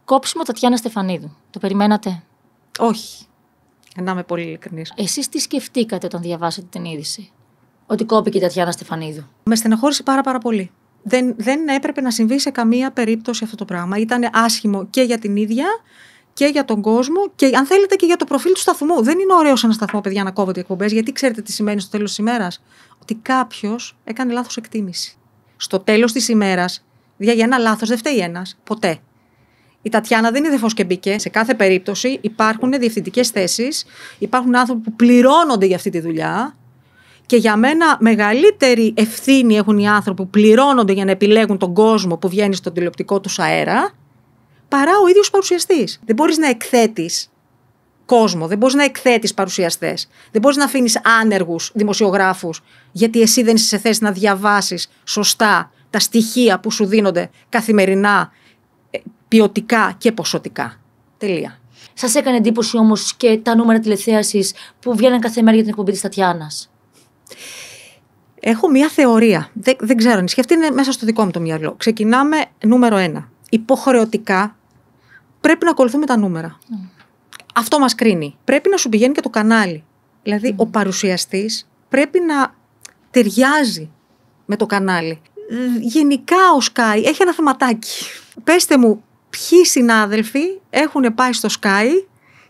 Κόψιμο Τατιάνα Στεφανίδου. Το περιμένατε? Όχι. Να είμαι πολύ ειλικρινής. Εσείς τι σκεφτήκατε όταν διαβάσατε την είδηση? Ότι κόπηκε η Τατιάνα Στεφανίδου? Με στεναχώρησε πάρα πολύ. Δεν έπρεπε να συμβεί σε καμία περίπτωση αυτό το πράγμα. Ήταν άσχημο και για την ίδια και για τον κόσμο και, αν θέλετε, και για το προφίλ του σταθμού. Δεν είναι ωραίο σε ένα σταθμό, παιδιά, να κόβονται οι εκπομπές, γιατί ξέρετε τι σημαίνει στο τέλος της ημέρας? Ότι κάποιος έκανε λάθος εκτίμηση. Στο τέλος της ημέρας, για ένα λάθος δεν φταίει ένας. Ποτέ. Η Τατιάνα δεν είδε φως και μπήκε. Σε κάθε περίπτωση υπάρχουν διευθυντικές θέσεις, υπάρχουν άνθρωποι που πληρώνονται για αυτή τη δουλειά. Και για μένα μεγαλύτερη ευθύνη έχουν οι άνθρωποι που πληρώνονται για να επιλέγουν τον κόσμο που βγαίνει στον τηλεοπτικό τους αέρα, παρά ο ίδιος παρουσιαστής. Δεν μπορείς να εκθέτεις κόσμο, δεν μπορείς να εκθέτεις παρουσιαστές, δεν μπορείς να αφήνεις άνεργους δημοσιογράφους, γιατί εσύ δεν είσαι σε θέση να διαβάσεις σωστά τα στοιχεία που σου δίνονται καθημερινά, ποιοτικά και ποσοτικά. Τελεία. Σας έκανε εντύπωση όμως και τα νούμερα τηλεθέασης που βγαίνουν κάθε μέρα για την εκπομπή της Τατιάνας? Έχω μία θεωρία. Δεν ξέρω, σκεφτεί, είναι μέσα στο δικό μου το μυαλό. Ξεκινάμε νούμερο 1. Υποχρεωτικά πρέπει να ακολουθούμε τα νούμερα. Αυτό μας κρίνει. Πρέπει να σου πηγαίνει και το κανάλι. Δηλαδή, ο παρουσιαστής πρέπει να ταιριάζει με το κανάλι. Γενικά ο Sky έχει ένα θεματάκι. Πέστε μου, ποιοι συνάδελφοι έχουν πάει στο Sky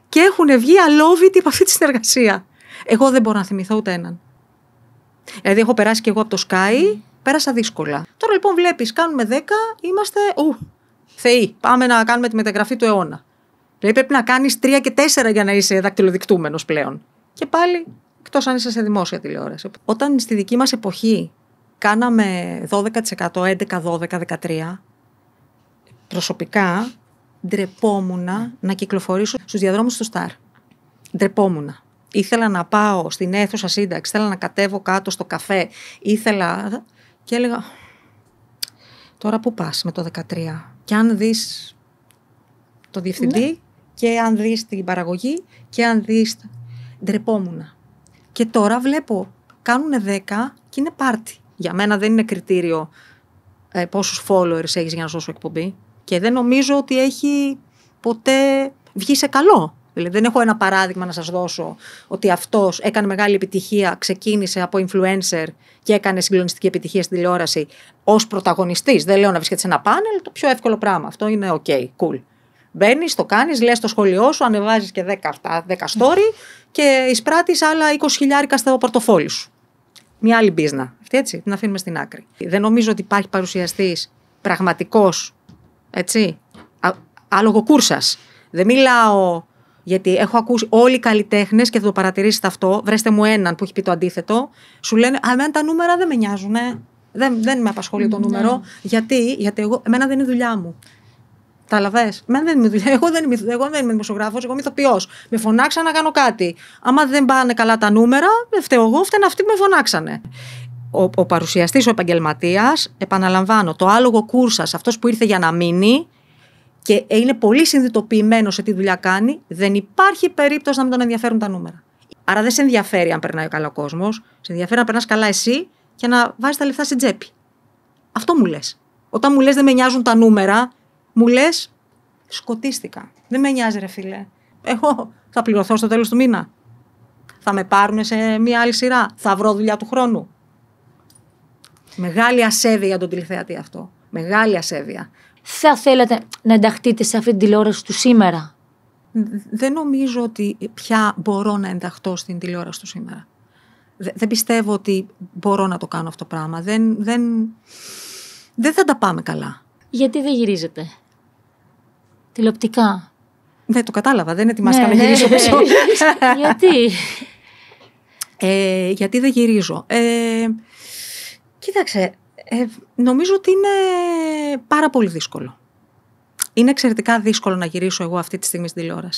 και έχουν βγει αλόβητοι από αυτή τη συνεργασία? Εγώ δεν μπορώ να θυμηθώ ούτε έναν. Δηλαδή, έχω περάσει και εγώ από το Sky, πέρασα δύσκολα. Τώρα λοιπόν βλέπεις, κάνουμε 10, είμαστε θεοί. Πάμε να κάνουμε τη μεταγραφή του αιώνα. Δηλαδή πρέπει να κάνεις 3 και 4 για να είσαι δακτυλοδεικτούμενος πλέον. Και πάλι, εκτός αν είσαι σε δημόσια τηλεόραση. Όταν στη δική μας εποχή κάναμε 12%, 11, 12, 13, προσωπικά ντρεπόμουν να κυκλοφορήσω στους διαδρόμους του Σταρ. Ντρεπόμουν. Ήθελα να πάω στην αίθουσα σύνταξη, ήθελα να κατέβω κάτω στο καφέ, ήθελα και έλεγα, τώρα πού πας με το 13? Και αν δεις το διευθυντή, και αν δεις την παραγωγή, και αν δεις... Ντρεπόμουν. Και τώρα βλέπω, κάνουν 10 και είναι πάρτι. Για μένα δεν είναι κριτήριο πόσους followers έχεις για να σώσω εκπομπή. Και δεν νομίζω ότι έχει ποτέ βγει σε καλό. Δηλαδή, δεν έχω ένα παράδειγμα να σας δώσω ότι αυτός έκανε μεγάλη επιτυχία, ξεκίνησε από influencer και έκανε συγκλονιστική επιτυχία στην τηλεόραση ως πρωταγωνιστής. Δεν λέω να βρίσκεται σε ένα πάνελ, το πιο εύκολο πράγμα. Αυτό είναι ok, cool. Μπαίνεις, το κάνεις, λες το σχολείο σου, ανεβάζεις και 10 story και εισπράττεις άλλα 20.000 στο πορτοφόλι σου. Μια άλλη μπίζνα. Αυτή, έτσι, την αφήνουμε στην άκρη. Δεν νομίζω ότι υπάρχει παρουσιαστής πραγματικός, έτσι, άλογο κούρσας. Δεν μιλάω. Γιατί έχω ακούσει όλοι οι καλλιτέχνες και θα το παρατηρήσετε αυτό. Βρέστε μου έναν που έχει πει το αντίθετο. Σου λένε, εμένα τα νούμερα δεν με νοιάζουν. Δεν με απασχολεί το νούμερο. Γιατί εμένα δεν είναι δουλειά μου. Τα λαβές. Εμένα δεν είναι δουλειά. Εγώ δεν είμαι δημοσιογράφος, εγώ είμαι ηθοποιός. Με φωνάξαν να κάνω κάτι. Άμα δεν πάνε καλά τα νούμερα, δεν φταίω εγώ, φταίνε αυτοί που με φωνάξανε. Ο παρουσιαστής, ο επαγγελματίας, επαναλαμβάνω, το άλογο κούρσας, αυτός που ήρθε για να μείνει. Και είναι πολύ συνειδητοποιημένο σε τι δουλειά κάνει, δεν υπάρχει περίπτωση να μην τον ενδιαφέρουν τα νούμερα. Άρα δεν σε ενδιαφέρει αν περνάει καλά ο κόσμος, σε ενδιαφέρει να περνάς καλά εσύ και να βάζεις τα λεφτά στην τσέπη. Αυτό μου λες. Όταν μου λες δεν με νοιάζουν τα νούμερα, μου λες σκοτίστηκα. Δεν με νοιάζει, ρε φίλε. Εγώ θα πληρωθώ στο τέλος του μήνα. Θα με πάρουν σε μια άλλη σειρά. Θα βρω δουλειά του χρόνου. Μεγάλη ασέβεια για τον τηλεθεατή αυτό. Μεγάλη ασέβεια. Θα θέλατε να ενταχτείτε σε αυτή την τηλεόραση του σήμερα? Δεν νομίζω ότι πια μπορώ να ενταχθώ στην τηλεόραση του σήμερα. Δεν πιστεύω ότι μπορώ να το κάνω αυτό το πράγμα. Δεν θα τα πάμε καλά. Γιατί δεν γυρίζετε τηλεοπτικά? Ναι, το κατάλαβα. Δεν ετοιμάστηκα να γυρίσω πίσω. Γιατί? Γιατί δεν γυρίζω. Κοίταξε, νομίζω ότι είναι πάρα πολύ δύσκολο. Είναι εξαιρετικά δύσκολο να γυρίσω εγώ αυτή τη στιγμή στην τηλεόραση.